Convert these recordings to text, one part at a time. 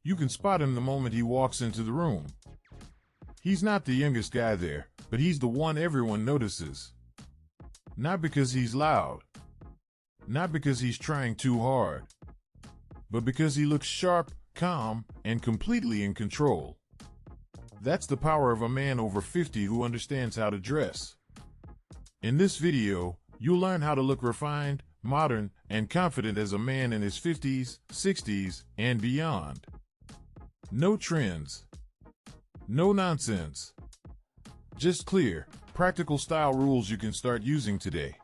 You can spot him the moment he walks into the room. He's not the youngest guy there, but he's the one everyone notices. Not because he's loud, not because he's trying too hard, but because he looks sharp, calm, and completely in control. That's the power of a man over 50 who understands how to dress. In this video, you'll learn how to look refined, modern, and confident as a man in his 50s, 60s, and beyond. No trends. No nonsense. Just clear, practical style rules you can start using today.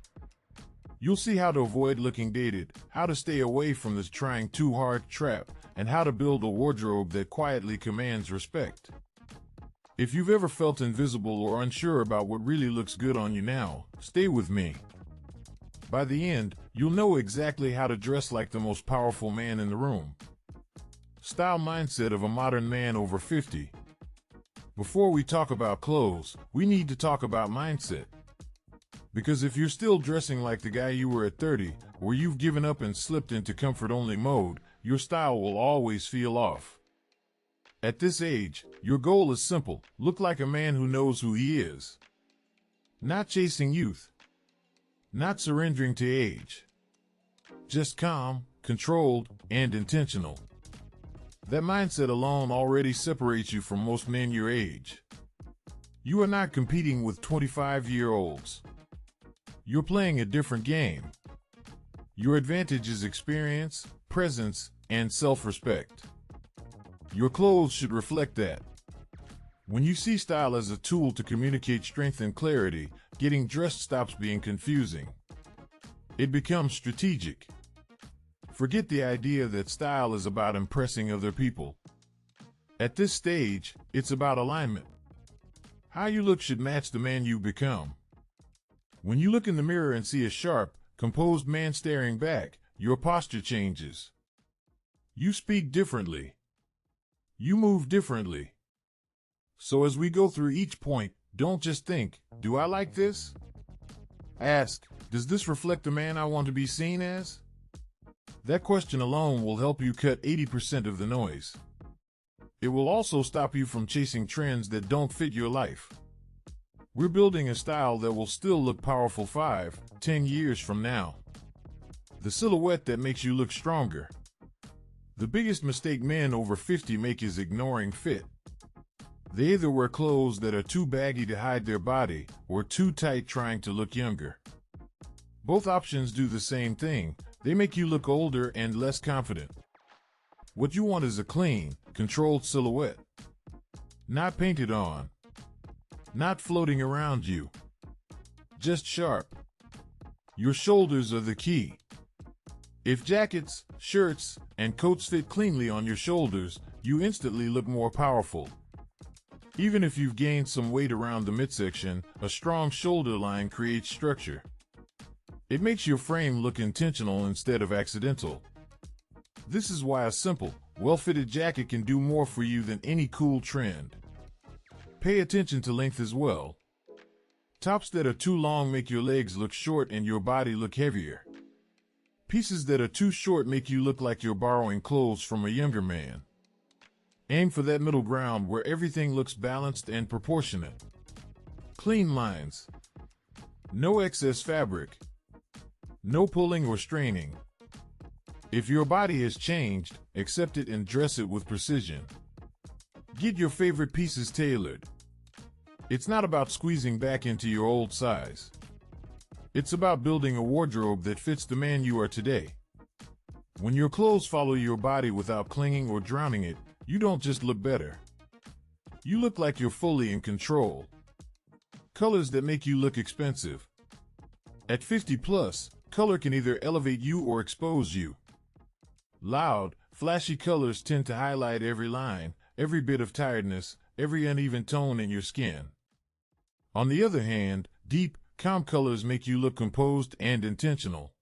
You'll see how to avoid looking dated, how to stay away from this trying too hard trap, and how to build a wardrobe that quietly commands respect. If you've ever felt invisible or unsure about what really looks good on you now, stay with me. By the end, you'll know exactly how to dress like the most powerful man in the room. Style mindset of a modern man over 50. Before we talk about clothes, we need to talk about mindset. Because if you're still dressing like the guy you were at 30, or you've given up and slipped into comfort-only mode, your style will always feel off. At this age, your goal is simple: look like a man who knows who he is. Not chasing youth. Not surrendering to age. Just calm, controlled, and intentional. That mindset alone already separates you from most men your age. You are not competing with 25-year-olds. You're playing a different game. Your advantage is experience, presence, and self-respect. Your clothes should reflect that. When you see style as a tool to communicate strength and clarity, getting dressed stops being confusing. It becomes strategic. Forget the idea that style is about impressing other people. At this stage, it's about alignment. How you look should match the man you become. When you look in the mirror and see a sharp, composed man staring back, your posture changes. You speak differently. You move differently. So as we go through each point, don't just think, "Do I like this?" Ask, "Does this reflect the man I want to be seen as?" That question alone will help you cut 80% of the noise. It will also stop you from chasing trends that don't fit your life. We're building a style that will still look powerful 5, 10 years from now. The silhouette that makes you look stronger. The biggest mistake men over 50 make is ignoring fit. They either wear clothes that are too baggy to hide their body, or too tight trying to look younger. Both options do the same thing: they make you look older and less confident. What you want is a clean, controlled silhouette. Not painted on. Not floating around you. Just sharp. Your shoulders are the key. If jackets, shirts, and coats fit cleanly on your shoulders, you instantly look more powerful. Even if you've gained some weight around the midsection, a strong shoulder line creates structure. It makes your frame look intentional instead of accidental. This is why a simple, well-fitted jacket can do more for you than any cool trend. Pay attention to length as well. Tops that are too long make your legs look short and your body look heavier. Pieces that are too short make you look like you're borrowing clothes from a younger man. Aim for that middle ground where everything looks balanced and proportionate. Clean lines. No excess fabric. No pulling or straining. If your body has changed, accept it and dress it with precision. Get your favorite pieces tailored. It's not about squeezing back into your old size. It's about building a wardrobe that fits the man you are today. When your clothes follow your body without clinging or drowning it, you don't just look better. You look like you're fully in control. Colors that make you look expensive. At 50 plus, color can either elevate you or expose you. Loud, flashy colors tend to highlight every line, every bit of tiredness, every uneven tone in your skin. On the other hand, deep, calm colors make you look composed and intentional.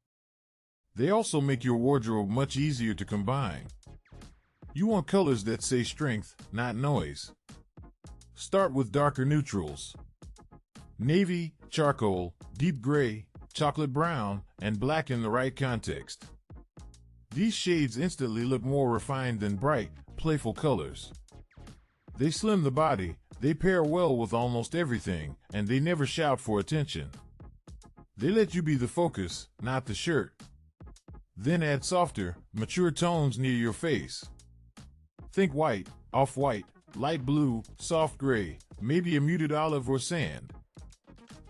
They also make your wardrobe much easier to combine. You want colors that say strength, not noise. Start with darker neutrals. Navy, charcoal, deep gray, chocolate brown, and black in the right context. These shades instantly look more refined than bright, playful colors. They slim the body, they pair well with almost everything, and they never shout for attention. They let you be the focus, not the shirt. Then add softer, mature tones near your face. Think white, off-white, light blue, soft gray, maybe a muted olive or sand.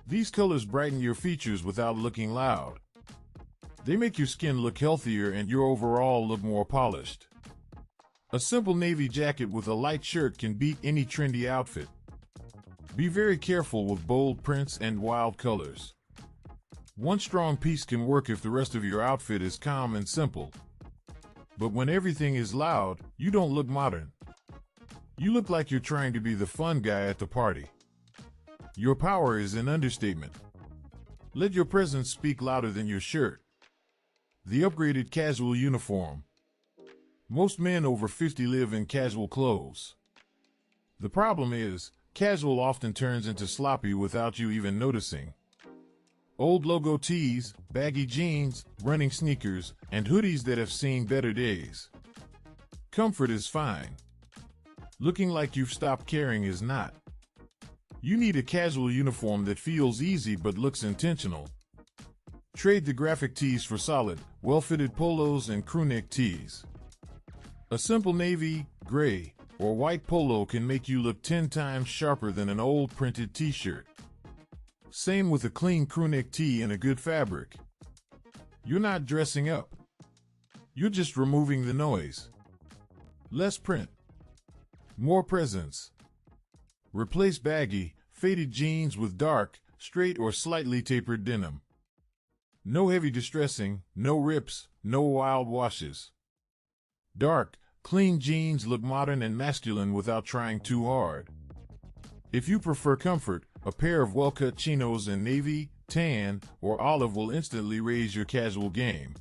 These colors brighten your features without looking loud. They make your skin look healthier and your overall look more polished. A simple navy jacket with a light shirt can beat any trendy outfit. Be very careful with bold prints and wild colors. One strong piece can work if the rest of your outfit is calm and simple. But when everything is loud, you don't look modern. You look like you're trying to be the fun guy at the party. Your power is an understatement. Let your presence speak louder than your shirt. The upgraded casual uniform. Most men over 50 live in casual clothes. The problem is, casual often turns into sloppy without you even noticing. Old logo tees, baggy jeans, running sneakers, and hoodies that have seen better days. Comfort is fine. Looking like you've stopped caring is not. You need a casual uniform that feels easy but looks intentional. Trade the graphic tees for solid, well-fitted polos and crewneck tees. A simple navy, gray, or white polo can make you look 10 times sharper than an old printed t-shirt. Same with a clean crewneck tee and a good fabric. You're not dressing up. You're just removing the noise. Less print. More presence. Replace baggy, faded jeans with dark, straight or slightly tapered denim. No heavy distressing, no rips, no wild washes. Dark, clean jeans look modern and masculine without trying too hard. If you prefer comfort, a pair of well-cut chinos in navy, tan, or olive will instantly raise your casual game.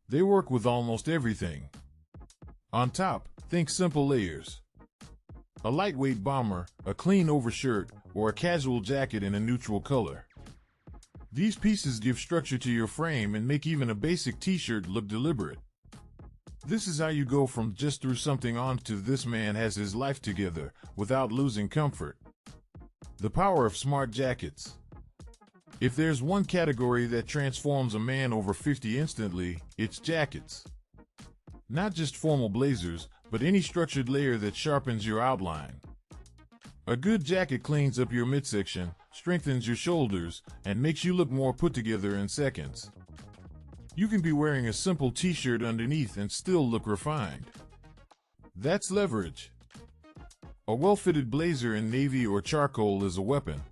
They work with almost everything. On top, think simple layers. A lightweight bomber, a clean overshirt, or a casual jacket in a neutral color. These pieces give structure to your frame and make even a basic t-shirt look deliberate. This is how you go from just threw something on to this man has his life together without losing comfort. The power of smart jackets. If there's one category that transforms a man over 50 instantly, it's jackets. Not just formal blazers, but any structured layer that sharpens your outline. A good jacket cleans up your midsection, strengthens your shoulders, and makes you look more put together in seconds. You can be wearing a simple t-shirt underneath and still look refined. That's leverage. A well-fitted blazer in navy or charcoal is a weapon.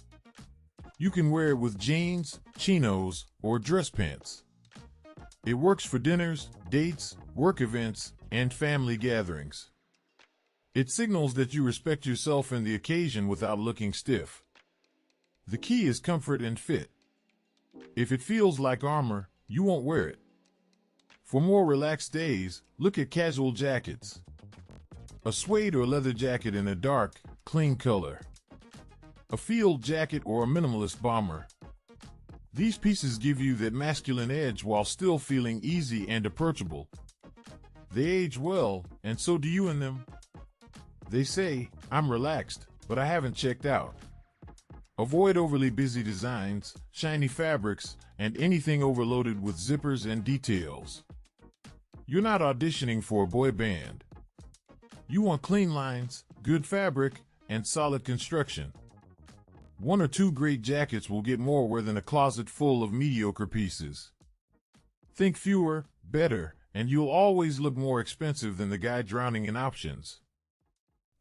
You can wear it with jeans, chinos, or dress pants. It works for dinners, dates, work events, and family gatherings. It signals that you respect yourself and the occasion without looking stiff. The key is comfort and fit. If it feels like armor, you won't wear it. For more relaxed days, look at casual jackets. A suede or leather jacket in a dark, clean color. A field jacket or a minimalist bomber. These pieces give you that masculine edge while still feeling easy and approachable. They age well, and so do you in them. They say, I'm relaxed, but I haven't checked out. Avoid overly busy designs, shiny fabrics, and anything overloaded with zippers and details. You're not auditioning for a boy band. You want clean lines, good fabric, and solid construction. One or two great jackets will get more wear than a closet full of mediocre pieces. Think fewer, better, and you'll always look more expensive than the guy drowning in options.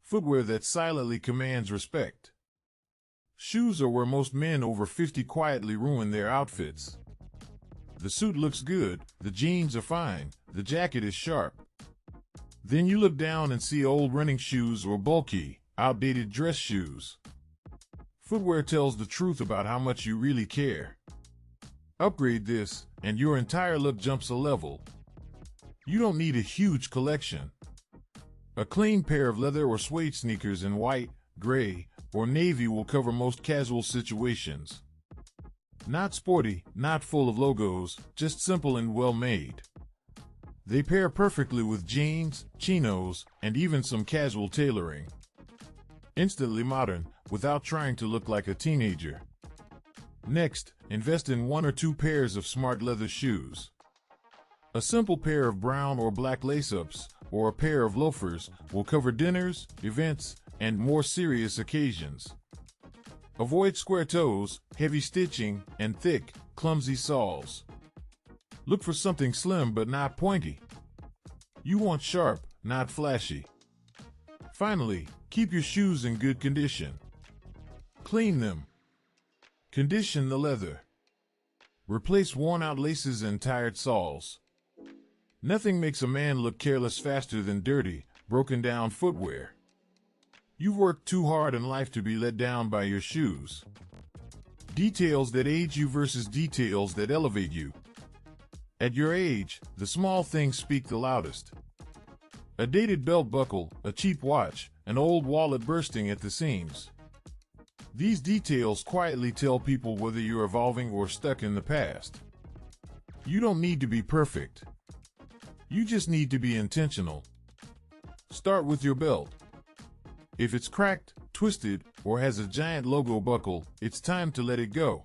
Footwear that silently commands respect. Shoes are where most men over 50 quietly ruin their outfits. The suit looks good, the jeans are fine, the jacket is sharp. Then you look down and see old running shoes or bulky, outdated dress shoes. Footwear tells the truth about how much you really care. Upgrade this, and your entire look jumps a level. You don't need a huge collection. A clean pair of leather or suede sneakers in white, gray, or navy will cover most casual situations. Not sporty, not full of logos, just simple and well made. They pair perfectly with jeans, chinos, and even some casual tailoring. Instantly modern, without trying to look like a teenager. Next, invest in 1 or 2 pairs of smart leather shoes. A simple pair of brown or black lace-ups, or a pair of loafers, will cover dinners, events, and more serious occasions. Avoid square toes, heavy stitching, and thick, clumsy soles. Look for something slim but not pointy. You want sharp, not flashy. Finally, keep your shoes in good condition. Clean them. Condition the leather. Replace worn-out laces and tired soles. Nothing makes a man look careless faster than dirty, broken-down footwear. You've worked too hard in life to be let down by your shoes. Details that age you versus details that elevate you. At your age, the small things speak the loudest. A dated belt buckle, a cheap watch, an old wallet bursting at the seams. These details quietly tell people whether you're evolving or stuck in the past. You don't need to be perfect. You just need to be intentional. Start with your belt. If it's cracked, twisted, or has a giant logo buckle, it's time to let it go.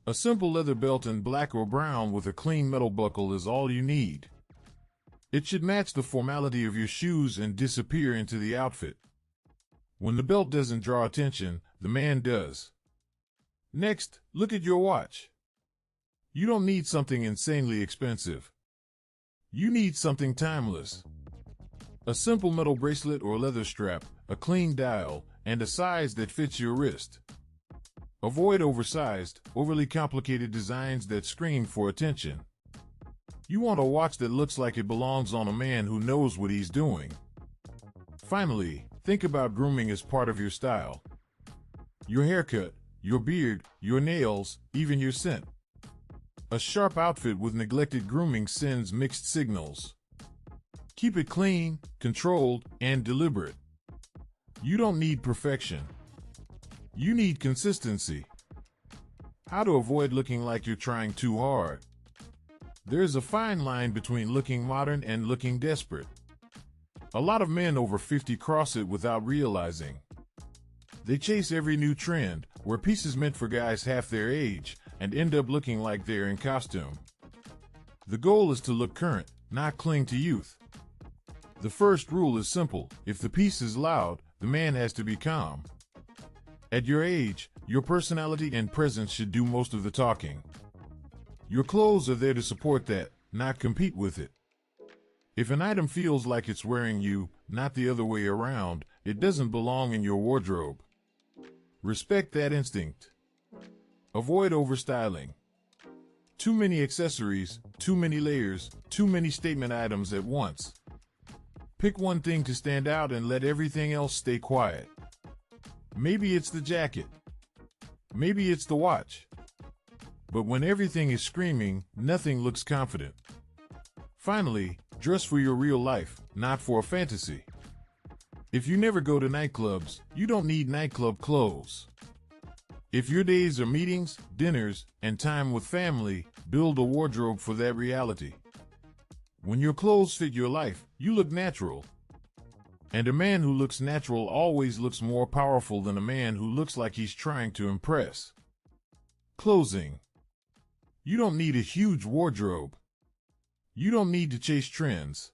A simple leather belt in black or brown with a clean metal buckle is all you need. It should match the formality of your shoes and disappear into the outfit. When the belt doesn't draw attention, the man does. Next, look at your watch. You don't need something insanely expensive. You need something timeless. A simple metal bracelet or leather strap, a clean dial, and a size that fits your wrist. Avoid oversized, overly complicated designs that scream for attention. You want a watch that looks like it belongs on a man who knows what he's doing. Finally, think about grooming as part of your style. Your haircut, your beard, your nails, even your scent. A sharp outfit with neglected grooming sends mixed signals. Keep it clean, controlled, and deliberate. You don't need perfection. You need consistency. How to avoid looking like you're trying too hard. There's a fine line between looking modern and looking desperate. A lot of men over 50 cross it without realizing. They chase every new trend, wear pieces meant for guys half their age, and end up looking like they're in costume. The goal is to look current, not cling to youth. The first rule is simple: if the piece is loud, the man has to be calm. At your age, your personality and presence should do most of the talking. Your clothes are there to support that, not compete with it. If an item feels like it's wearing you, not the other way around, it doesn't belong in your wardrobe. Respect that instinct. Avoid overstyling. Too many accessories, too many layers, too many statement items at once. Pick one thing to stand out and let everything else stay quiet. Maybe it's the jacket. Maybe it's the watch. But when everything is screaming, nothing looks confident. Finally, dress for your real life, not for a fantasy. If you never go to nightclubs, you don't need nightclub clothes. If your days are meetings, dinners, and time with family, build a wardrobe for that reality. When your clothes fit your life, you look natural. And a man who looks natural always looks more powerful than a man who looks like he's trying to impress. Closing. You don't need a huge wardrobe. You don't need to chase trends.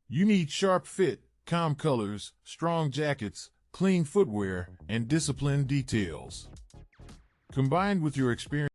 You need sharp fit, calm colors, strong jackets, clean footwear, and disciplined details. Combined with your experience